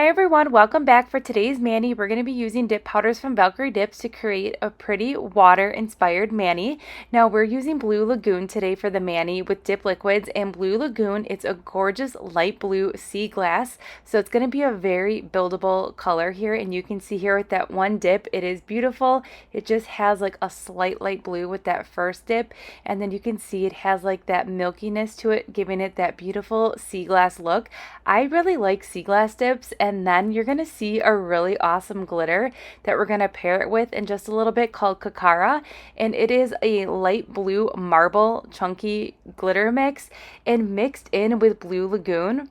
everyone, welcome back. For today's mani, we're going to be using dip powders from Valkyrie Dips to create a pretty water-inspired mani. Now we're using Blue Lagoon today for the mani with dip liquids, and Blue Lagoon, it's a gorgeous light blue sea glass, so it's going to be a very buildable color here, and you can see here with that one dip, it is beautiful. It just has like a slight light blue with that first dip, and then you can see it has like that milkiness to it, giving it that beautiful sea glass look. I really like sea glass dips, and then you're going to see a really awesome glitter that we're going to pair it with in just a little bit called Carrara, and it is a light blue marble chunky glitter mix, and mixed in with Blue Lagoon,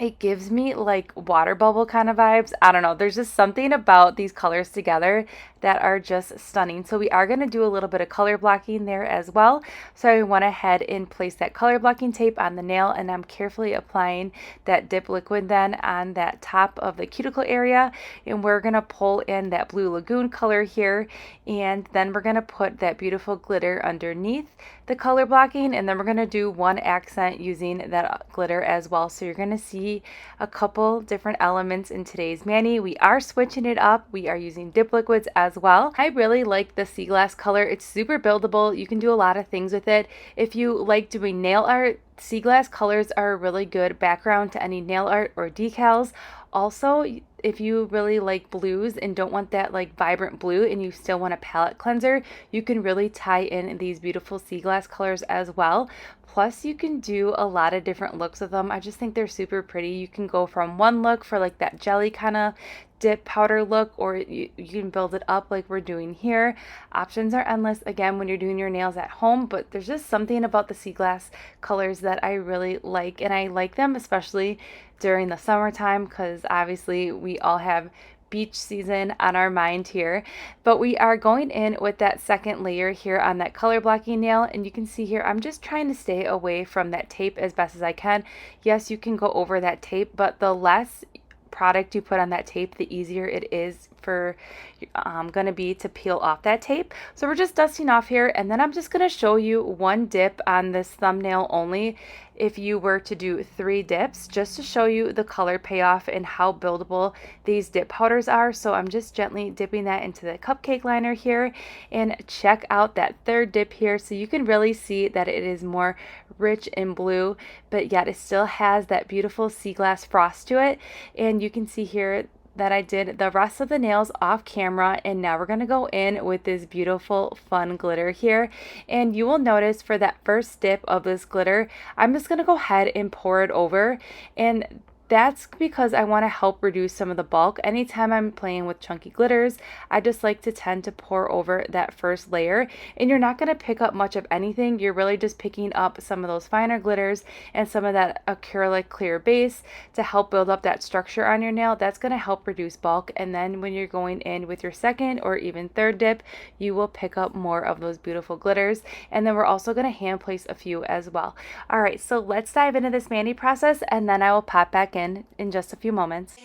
it gives me like water bubble kind of vibes. I don't know, there's just something about these colors together that are just stunning. So we are going to do a little bit of color blocking there as well. So I went ahead and placed that color blocking tape on the nail, and I'm carefully applying that dip liquid then on that top of the cuticle area, and we're going to pull in that Blue Lagoon color here, and then we're going to put that beautiful glitter underneath the color blocking, and then we're going to do one accent using that glitter as well. So you're going to see a couple different elements in today's mani. We are switching it up. We are using dip liquids as well. I really like the sea glass color. It's super buildable. You can do a lot of things with it. If you like doing nail art, sea glass colors are a really good background to any nail art or decals. Also, if you really like blues and don't want that like vibrant blue and you still want a palette cleanser, you can really tie in these beautiful sea glass colors as well. Plus, you can do a lot of different looks with them. I just think they're super pretty. You can go from one look for like that jelly kind of dip powder look, or you can build it up like we're doing here. Options are endless again when you're doing your nails at home, but there's just something about the sea glass colors that I really like, and I like them especially during the summertime because obviously we all have beach season on our mind here. But we are going in with that second layer here on that color blocking nail, and you can see here I'm just trying to stay away from that tape as best as I can. Yes, you can go over that tape, but the less product you put on that tape, the easier it is for going to be to peel off that tape. So we're just dusting off here, and then I'm just going to show you one dip on this thumbnail only if you were to do 3 dips, just to show you the color payoff and how buildable these dip powders are. So I'm just gently dipping that into the cupcake liner here, and check out that third dip here, so you can really see that it is more rich in blue, but yet it still has that beautiful sea glass frost to it. And you can see here that I did the rest of the nails off camera, and now we're going to go in with this beautiful fun glitter here. And you will notice for that first dip of this glitter, I'm just going to go ahead and pour it over, and that's because I want to help reduce some of the bulk. Anytime I'm playing with chunky glitters, I just like to tend to pour over that first layer, and you're not going to pick up much of anything. You're really just picking up some of those finer glitters and some of that acrylic clear base to help build up that structure on your nail. That's going to help reduce bulk, and then when you're going in with your second or even third dip, you will pick up more of those beautiful glitters. And then we're also going to hand place a few as well. All right, so let's dive into this mani process, and then I will pop back in just a few moments.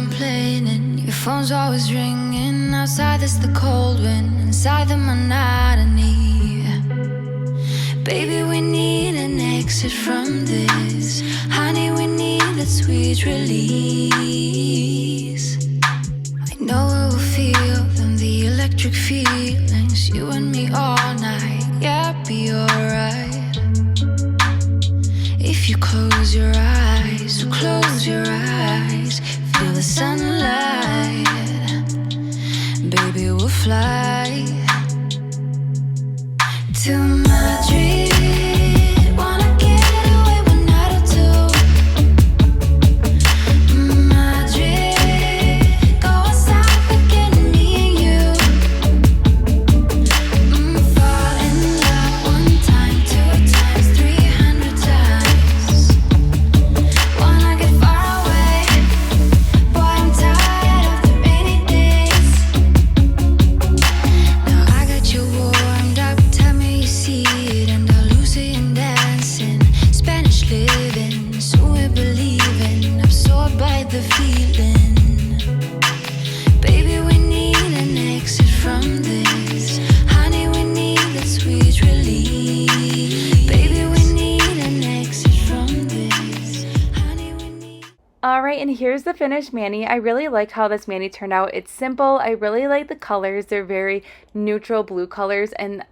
complaining. Your phone's always ringing. Outside there's the cold wind, inside the monotony. Baby, we need an exit from this. Honey, we need that sweet release. I know it will feel them, the electric feelings. You and me all night, yeah, be alright. If you close your eyes, so close your eyes. Feel the sunlight. Baby, we'll fly to Madrid. Wanna get away one night or two. Madrid, go outside, forgetting me and you. Fall in love one time, 2 times, 300 times. Wanna get far away, boy, I'm tired of the rainy days. Now I got you warmed up, tell me you see it, and Andalusian dancing, Spanish living, so we're believing, absorbed by the feeling. Baby, we need an exit from this. Honey, we need that sweet release. Baby, we need an exit from this. Honey, we need. All right, and here's the finished mani. I really like how this mani turned out. It's simple. I really like the colors. They're very neutral blue colors, and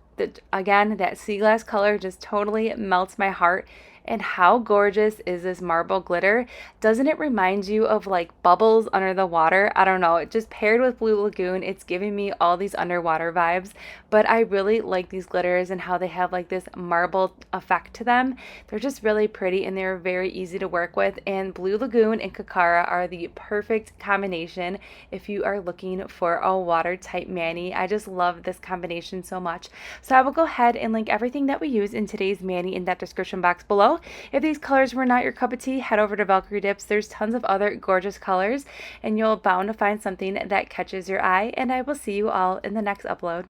again, that sea glass color just totally melts my heart. And how gorgeous is this marble glitter? Doesn't it remind you of like bubbles under the water? I don't know. It just paired with Blue Lagoon, it's giving me all these underwater vibes. But I really like these glitters and how they have like this marble effect to them. They're just really pretty and they're very easy to work with. And Blue Lagoon and Carrara are the perfect combination if you are looking for a water type mani. I just love this combination so much. So I will go ahead and link everything that we use in today's mani in that description box below. If these colors were not your cup of tea, head over to Valkyrie Dips. There's tons of other gorgeous colors and you'll bound to find something that catches your eye. And I will see you all in the next upload.